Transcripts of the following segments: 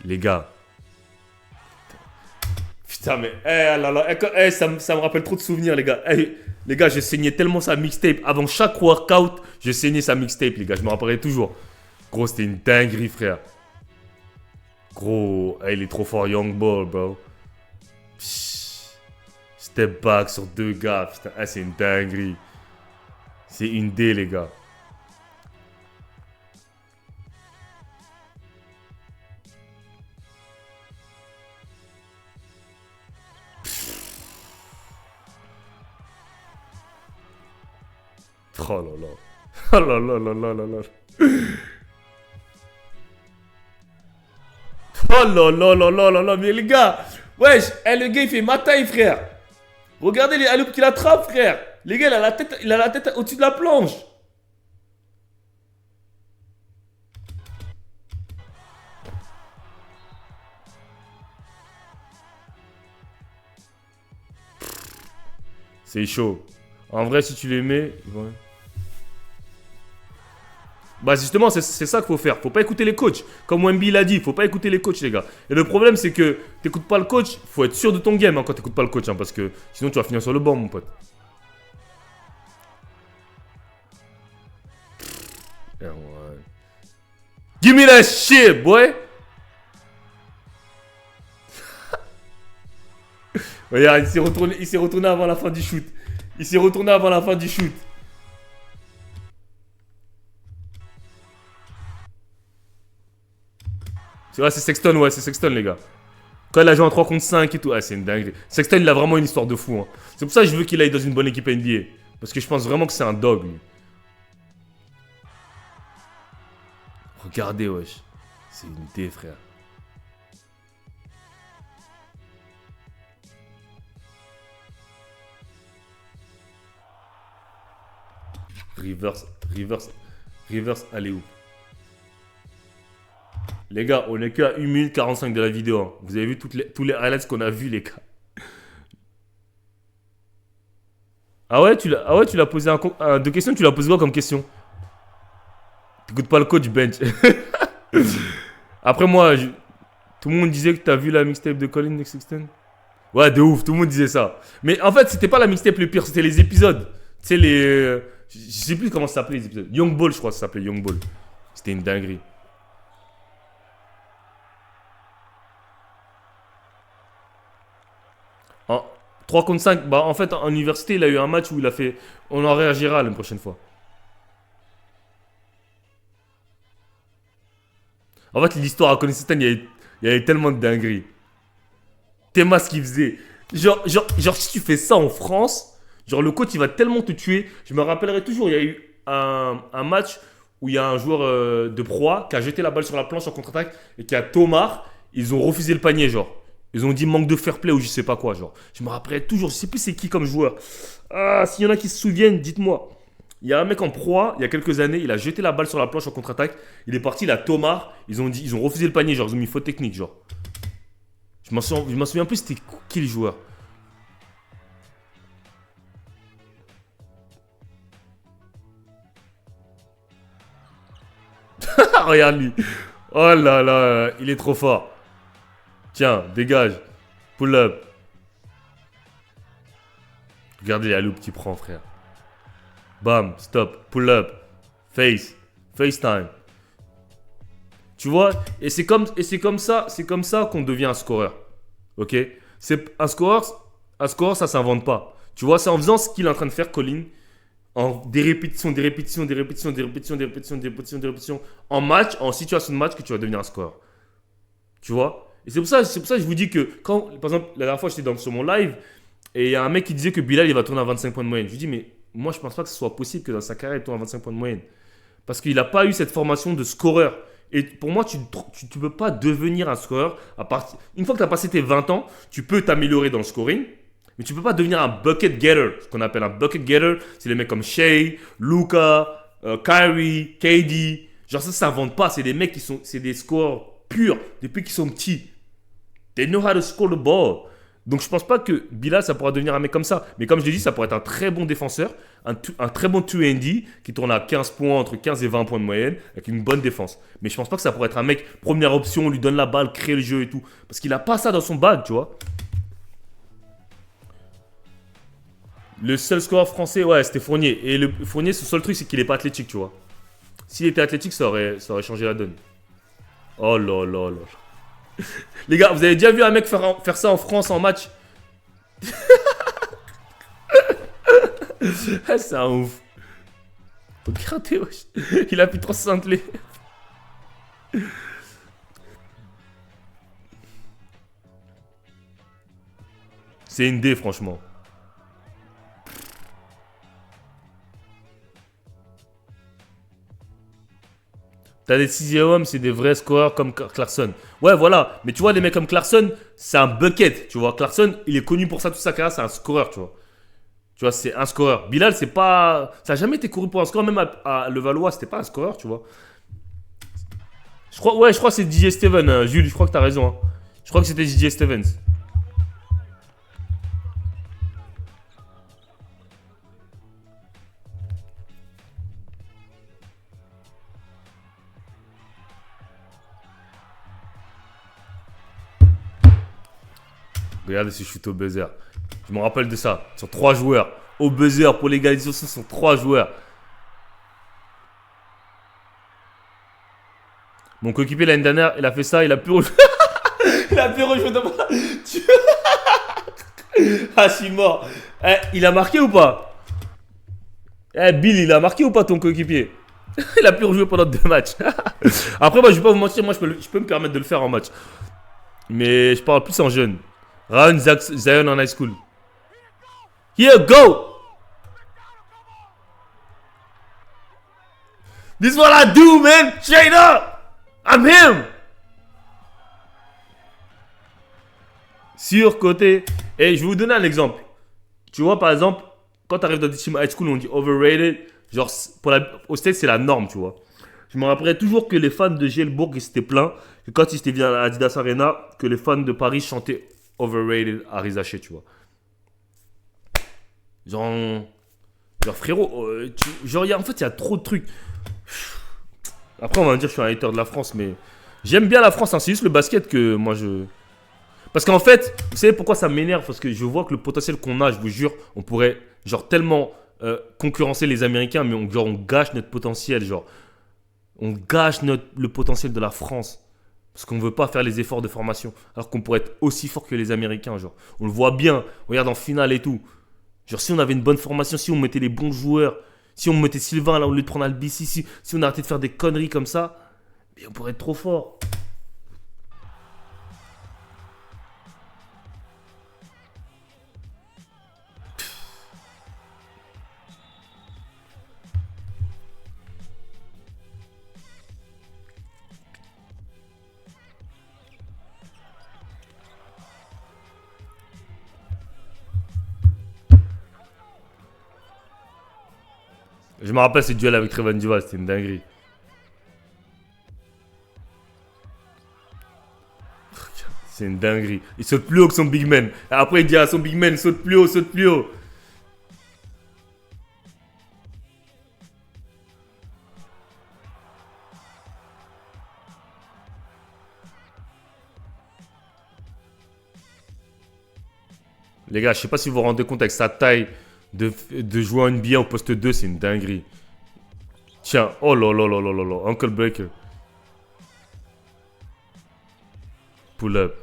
Les gars. Putain, mais. Là, là, ça me rappelle trop de souvenirs, les gars. Les gars, j'ai saigné tellement sa mixtape. Avant chaque workout, j'ai saigné sa mixtape, les gars. Je me rappellerai toujours. Gros, c'était une dinguerie, frère. Gros, il est trop fort, Young Ball, bro. Step back sur 2 gars. Putain, c'est une dinguerie. C'est une D, les gars. Oh là là. Oh là là là là là là. Oh là là là là là là. Mais les gars. Wesh, le gars il fait ma taille, frère. Regardez les alloops qu'il attrape, frère. Les gars, il a la tête au-dessus de la planche. C'est chaud. En vrai, si tu les mets... Ouais. Bah justement, c'est ça qu'il faut faire. Faut pas écouter les coachs. Comme Wemby l'a dit, faut pas écouter les coachs, les gars. Et le problème, c'est que t'écoutes pas le coach. Faut être sûr de ton game quand t'écoutes pas le coach. Parce que sinon, tu vas finir sur le banc, mon pote. Yeah, ouais. Give me that shit, boy. Regarde, il s'est retourné avant la fin du shoot. Il s'est retourné avant la fin du shoot. C'est vrai, c'est Sexton, ouais, c'est Sexton, les gars. Quand il a joué en 3 contre 5 et tout, c'est une dinguerie. Sexton, il a vraiment une histoire de fou. Hein. C'est pour ça que je veux qu'il aille dans une bonne équipe NBA. Parce que je pense vraiment que c'est un dog, lui. Regardez, wesh. C'est une D, frère. Reverse, allez où? Les gars, on est qu'à 1 minute 45 de la vidéo. Hein. Vous avez vu tous les highlights qu'on a vus, les gars. Ah ouais, tu l'as posé deux questions, tu l'as posé quoi comme question? T'écoutes pas le coach bench. Après moi, tout le monde disait que t'as vu la mixtape de Colin Sexton. Ouais, de ouf, tout le monde disait ça. Mais en fait, c'était pas la mixtape le pire, c'était les épisodes. Tu sais, je sais plus comment ça s'appelait les épisodes. Young Ball, je crois que ça s'appelait Young Ball. C'était une dinguerie. En 3 contre 5, bah en fait, en université, il a eu un match où il a fait. On en réagira la prochaine fois. En fait, l'histoire à Colin Sexton, il y avait tellement de dingueries. Théma ce qu'il faisait. Genre, si tu fais ça en France, genre le coach il va tellement te tuer. Je me rappellerai toujours, il y a eu un match où il y a un joueur de proie qui a jeté la balle sur la planche en contre-attaque et qui a Tomar. Ils ont refusé le panier, genre. Ils ont dit manque de fair play ou je sais pas quoi, genre. Je me rappellerai toujours, je sais plus c'est qui comme joueur. Ah, s'il y en a qui se souviennent, dites-moi. Il y a un mec en proie, il y a quelques années, il a jeté la balle sur la planche en contre-attaque. Il est parti, il a Tomar. Ils ont refusé le panier, genre, ils ont mis faute technique, genre. Je m'en souviens plus, c'était qui le joueur. Regarde lui. Oh là là, il est trop fort. Tiens, dégage. Pull up. Regardez la loupe qu'il prend, frère. Bam, stop, pull up. Face. FaceTime. Tu vois, c'est comme ça qu'on devient un scoreur. Ok? C'est un scoreur, ça s'invente pas. Tu vois, c'est en faisant ce qu'il est en train de faire, Colin, en des répétitions, des répétitions, des répétitions, des répétitions, des répétitions, des répétitions, des répétitions, en match, en situation de match, que tu vas devenir un scoreur. Tu vois? Et c'est pour ça que je vous dis que quand, par exemple, la dernière fois, j'étais sur mon live et il y a un mec qui disait que Bilal, il va tourner à 25 points de moyenne. Je lui dis, mais moi, je pense pas que ce soit possible que dans sa carrière, il tourne à 25 points de moyenne. Parce qu'il n'a pas eu cette formation de scoreur. Et pour moi, tu ne peux pas devenir un scoreur à partir. Une fois que tu as passé tes 20 ans, tu peux t'améliorer dans le scoring. Mais tu ne peux pas devenir un bucket getter. Ce qu'on appelle un bucket getter, c'est les mecs comme Shea, Luka, Kyrie, KD. Genre ça s'invente pas. C'est des mecs c'est des scoreurs purs depuis qu'ils sont petits. They know how to score the ball. Donc je pense pas que Bilal, ça pourra devenir un mec comme ça. Mais comme je l'ai dit, ça pourrait être un très bon défenseur, un très bon 2&D qui tourne à 15 points, entre 15 et 20 points de moyenne, avec une bonne défense. Mais je pense pas que ça pourrait être un mec, première option, on lui donne la balle, crée le jeu et tout. Parce qu'il a pas ça dans son bag, tu vois. Le seul scoreur français, ouais, c'était Fournier. Et le Fournier, ce seul truc, c'est qu'il est pas athlétique, tu vois. S'il était athlétique, ça aurait changé la donne. Oh là là là. Les gars, vous avez déjà vu un mec faire ça en France en match? Ah, c'est un ouf. Regardez, wesh. Il a plus 360 les. C'est une D, franchement. T'as des 6 hommes, c'est des vrais scoreurs comme Clarkson. Ouais, voilà. Mais tu vois, les mecs comme Clarkson, c'est un bucket. Tu vois, Clarkson, il est connu pour ça toute sa carrière, c'est un scoreur, tu vois. Tu vois, c'est un scoreur. Bilal, c'est pas. Ça a jamais été couru pour un scoreur, même à Levallois, c'était pas un scoreur, tu vois. Je crois que c'est DJ Steven, Jules, je crois que t'as raison. Hein. Je crois que c'était DJ Stevens. Regardez ce shoot au buzzer. Je me rappelle de ça. Sur 3 joueurs. Au buzzer pour l'égalisation, ce sont 3 joueurs. Mon coéquipier l'année dernière, il a fait ça, il a pu rejouer. Il a pu rejouer devant. Ah, je suis mort. Eh, il a marqué ou pas? Eh, Bill, il a marqué ou pas ton coéquipier? Il a pu rejouer pendant 2 matchs. Après, moi, je vais pas vous mentir, moi, je peux me permettre de le faire en match. Mais je parle plus en jeune. Ryan Zion en high school. Here, go! This is what I do, man! Straight up! I'm him! Sur côté. Et je vais vous donner un exemple. Tu vois, par exemple, quand tu arrives dans des teams high school, on dit overrated. Genre, au States, c'est la norme, tu vois. Je me rappellerai toujours que les fans de Gielbourg, ils s'étaient plaints que quand ils étaient venus à l'Adidas Arena, que les fans de Paris chantaient overrated à Rizaché, tu vois. Genre, frérot, en fait, il y a trop de trucs. Après, on va me dire que je suis un hater de la France, mais j'aime bien la France, hein. C'est juste le basket que moi je. Parce qu'en fait, vous savez pourquoi ça m'énerve? Parce que je vois que le potentiel qu'on a, je vous jure, on pourrait genre tellement concurrencer les Américains, mais on gâche notre potentiel, genre. On gâche le potentiel de la France. Parce qu'on ne veut pas faire les efforts de formation. Alors qu'on pourrait être aussi fort que les Américains, genre. On le voit bien, on regarde en finale et tout. Genre, si on avait une bonne formation, si on mettait les bons joueurs, si on mettait Sylvain là au lieu de prendre Albici, si on arrêtait de faire des conneries comme ça, mais on pourrait être trop fort. Je me rappelle ce duel avec Trevon Duval, c'était une dinguerie. C'est une dinguerie. Il saute plus haut que son big man. Après, il dit à son big man, saute plus haut, saute plus haut. Les gars, je sais pas si vous vous rendez compte avec sa taille de jouer en NBA au poste 2, c'est une dinguerie. Tiens, oh là là là là là là, Uncle Breaker. Pull up.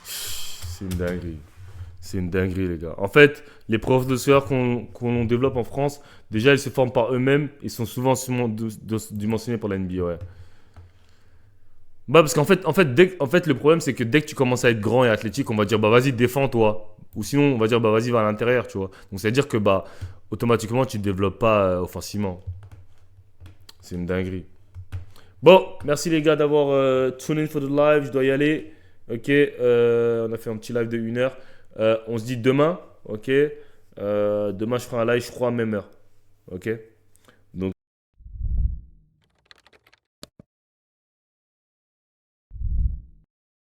C'est une dinguerie. C'est une dinguerie, les gars. En fait, les profs de soccer qu'on développe en France, déjà, ils se forment par eux-mêmes. Ils sont souvent dimensionnés pour la NBA, ouais. Bah, parce qu'en fait, le problème, c'est que dès que tu commences à être grand et athlétique, on va dire, bah, vas-y, défends-toi. Ou sinon, on va dire, bah, vas-y, va à l'intérieur, tu vois. Donc, c'est-à-dire que, bah, automatiquement, tu ne te développes pas offensivement. C'est une dinguerie. Bon, merci les gars d'avoir tune in for the live. Je dois y aller. Ok, on a fait un petit live de 1 heure. On se dit demain. Ok. Demain, je ferai un live, je crois, à même heure. Ok?